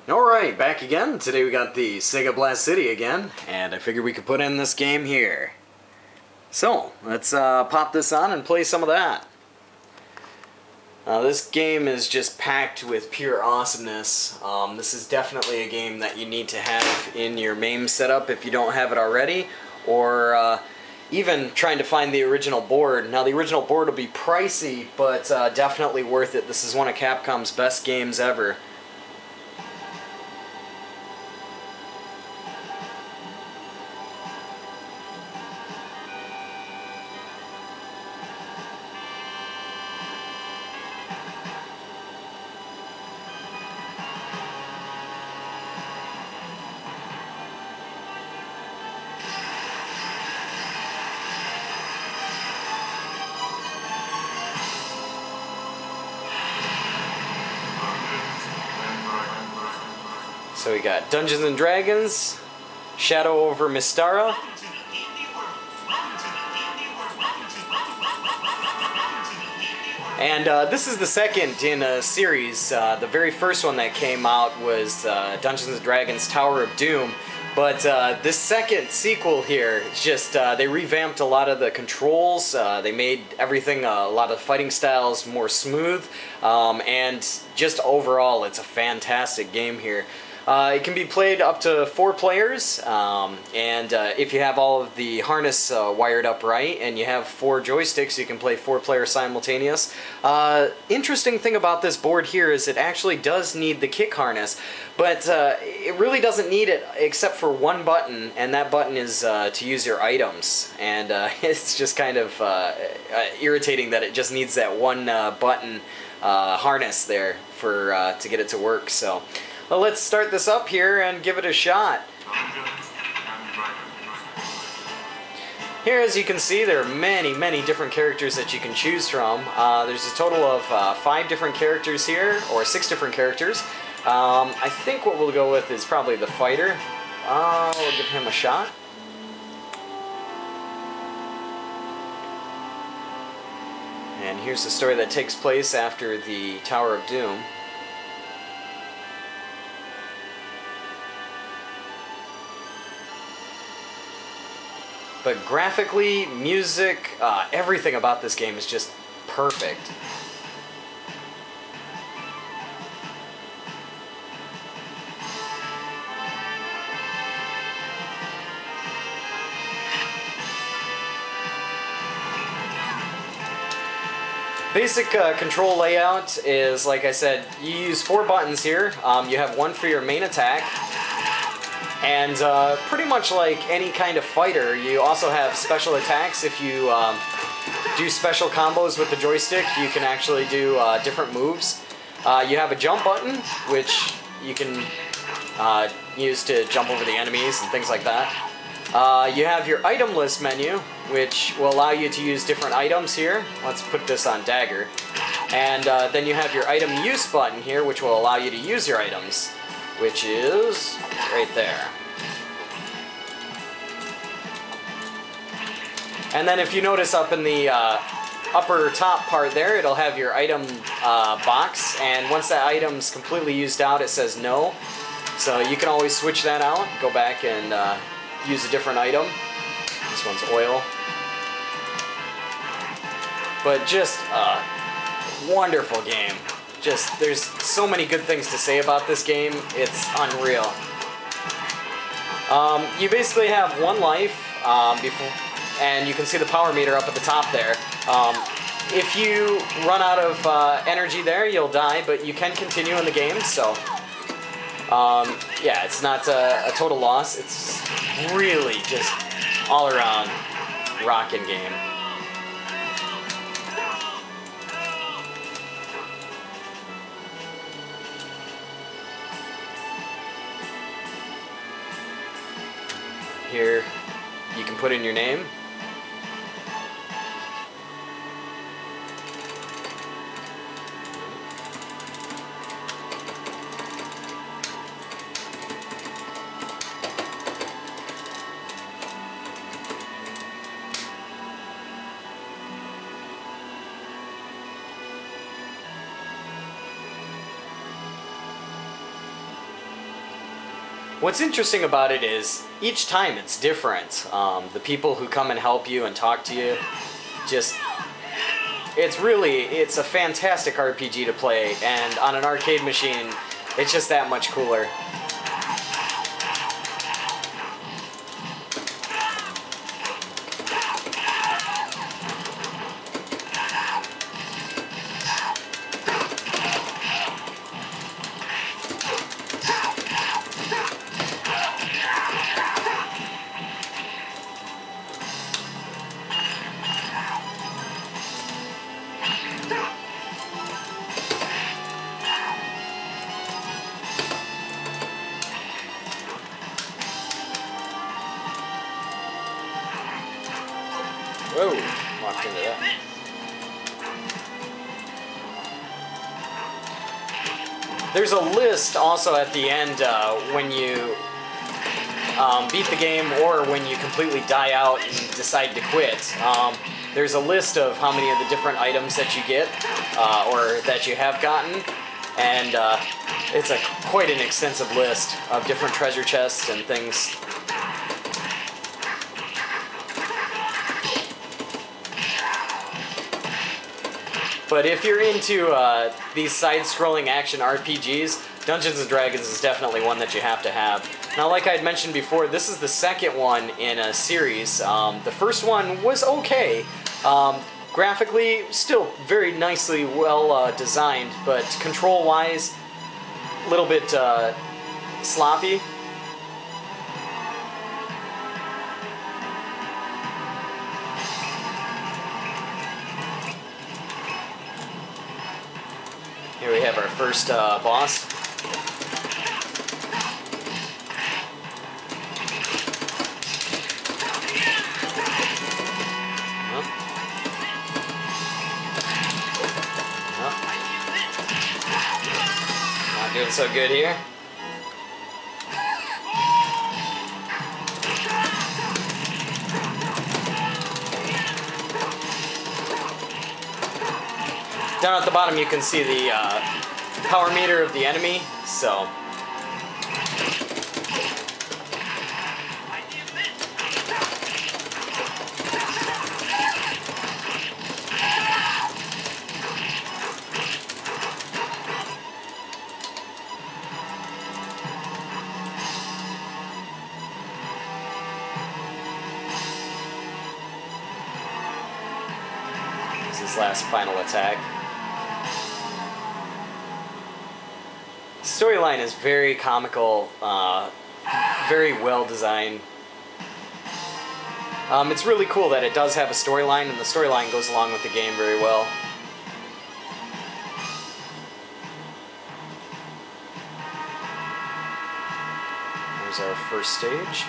Alright, back again. Today we got the Sega Blast City again, and I figured we could put in this game here. So, let's pop this on and play some of that. This game is just packed with pure awesomeness. This is definitely a game that you need to have in your MAME setup if you don't have it already, or even trying to find the original board. Now, the original board will be pricey, but definitely worth it. This is one of Capcom's best games ever. So we got Dungeons and Dragons, Shadow over Mystara, and this is the second in a series. The very first one that came out was Dungeons and Dragons Tower of Doom, but this second sequel here, just they revamped a lot of the controls, they made everything, a lot of fighting styles more smooth, and just overall it's a fantastic game here. It can be played up to 4 players, and if you have all of the harness wired up right, and you have 4 joysticks, you can play 4 players simultaneous. Interesting thing about this board here is it actually does need the kick harness, but it really doesn't need it except for one button, and that button is to use your items. And it's just kind of irritating that it just needs that one button harness there for to get it to work. So. Well, let's start this up here and give it a shot. Here, as you can see, there are many different characters that you can choose from. There's a total of 5 different characters here, or 6 different characters. I think what we'll go with is probably the fighter. We'll give him a shot. And here's the story that takes place after the Tower of Doom. But graphically, music, everything about this game is just perfect. Basic control layout is, like I said, you use 4 buttons here. You have one for your main attack. And pretty much like any kind of fighter, you also have special attacks. If you do special combos with the joystick, you can actually do different moves. You have a jump button, which you can use to jump over the enemies and things like that. You have your item list menu, which will allow you to use different items here. Let's put this on dagger. And then you have your item use button here, which will allow you to use your items, which is right there. And then if you notice up in the upper top part there, it'll have your item box, and once that item's completely used out, it says no. So you can always switch that out, go back and use a different item. This one's oil. But just a wonderful game. Just, there's so many good things to say about this game, it's unreal. You basically have 1 life, and you can see the power meter up at the top there. If you run out of energy there, you'll die, but you can continue in the game, so yeah, it's not a total loss. It's really just all-around rockin' game. Here, you can put in your name. What's interesting about it is each time it's different. The people who come and help you and talk to you, just, it's a fantastic RPG to play, and on an arcade machine, it's just that much cooler. Whoa, walked into that. There's a list also at the end when you beat the game or when you completely die out and decide to quit. There's a list of how many of the different items that you get or that you have gotten, and it's quite an extensive list of different treasure chests and things. But if you're into these side-scrolling action RPGs, Dungeons & Dragons is definitely one that you have to have. Now, like I had mentioned before, this is the second one in a series. The first one was okay. Graphically, still very nicely well designed, but control-wise, a little bit sloppy. Here we have our first boss. Not doing so good here. Down at the bottom you can see the power meter of the enemy, so... This is his last final attack. The storyline is very comical, very well designed. It's really cool that it does have a storyline, and the storyline goes along with the game very well. There's our first stage.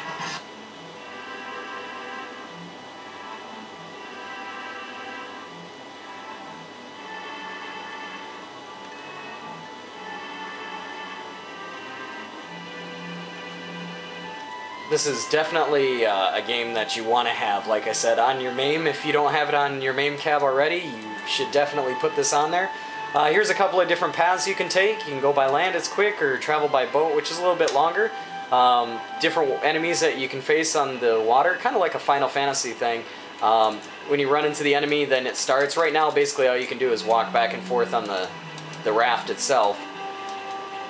This is definitely a game that you want to have, like I said, on your MAME. If you don't have it on your MAME cab already, you should definitely put this on there. Here's a couple of different paths you can take. You can go by land, it's quick, or travel by boat, which is a little bit longer. Different enemies that you can face on the water, kind of like a Final Fantasy thing. When you run into the enemy, then it starts. Right now, basically all you can do is walk back and forth on the raft itself.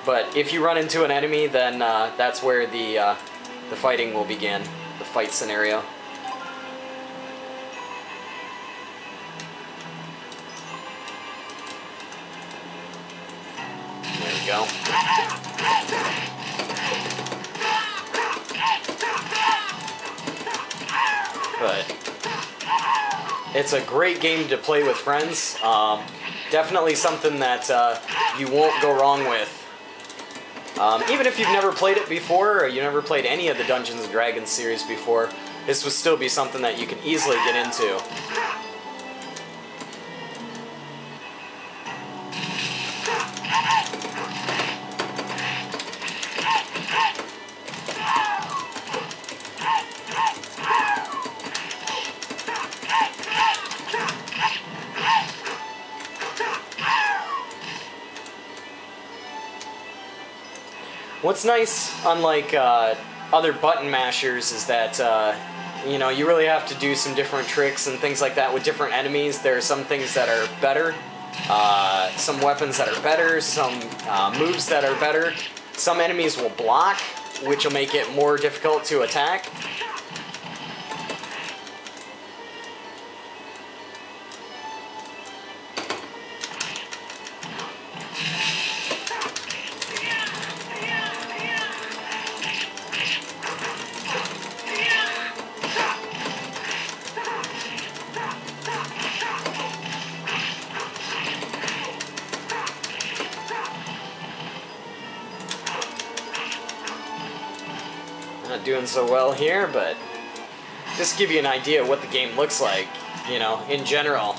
But if you run into an enemy, then that's where the fighting will begin, the fight scenario. There we go. But it's a great game to play with friends. Definitely something that you won't go wrong with. Even if you've never played it before, or you never played any of the Dungeons & Dragons series before, this would still be something that you can easily get into. What's nice, unlike other button mashers, is that you know, you really have to do some different tricks and things like that with different enemies. There are some things that are better, some weapons that are better, some moves that are better. Some enemies will block, which will make it more difficult to attack. Not doing so well here, but just to give you an idea of what the game looks like, you know, in general.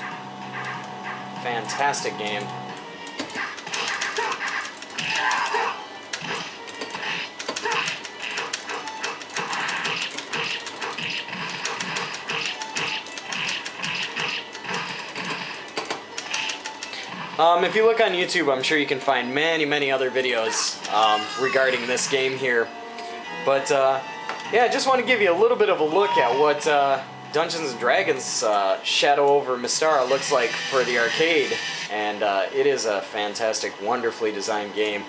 Fantastic game. If you look on YouTube, I'm sure you can find many other videos regarding this game here. But yeah, I just want to give you a little bit of a look at what Dungeons & Dragons Shadow over Mystara looks like for the arcade. And it is a fantastic, wonderfully designed game.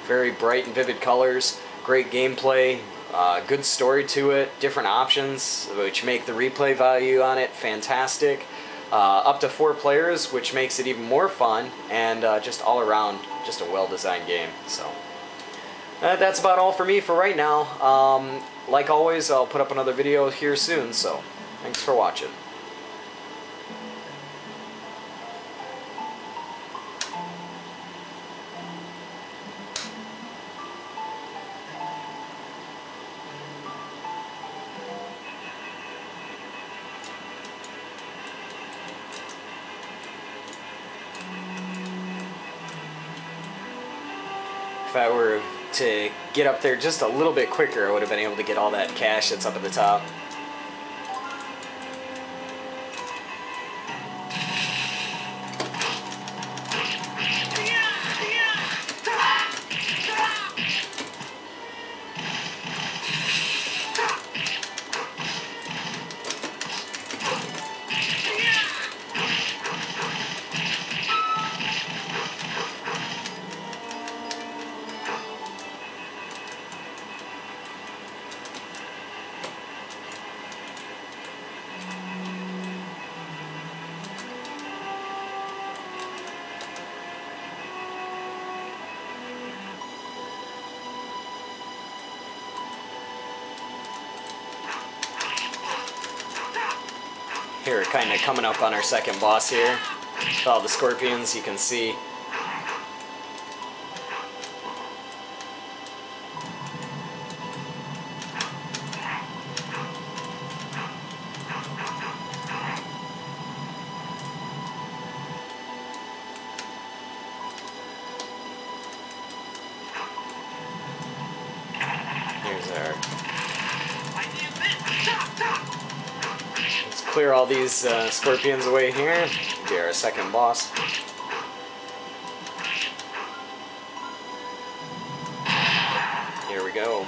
Very bright and vivid colors, great gameplay, good story to it, different options, which make the replay value on it fantastic. Up to 4 players, which makes it even more fun, and just all around, just a well-designed game. So that's about all for me for right now. Like always, I'll put up another video here soon, so thanks for watching. If I were to get up there just a little bit quicker, I would have been able to get all that cash that's up at the top. Here, kind of coming up on our second boss here. With all the scorpions, you can see. Here's our... Let's clear all these scorpions away here. Be our second boss. Here we go.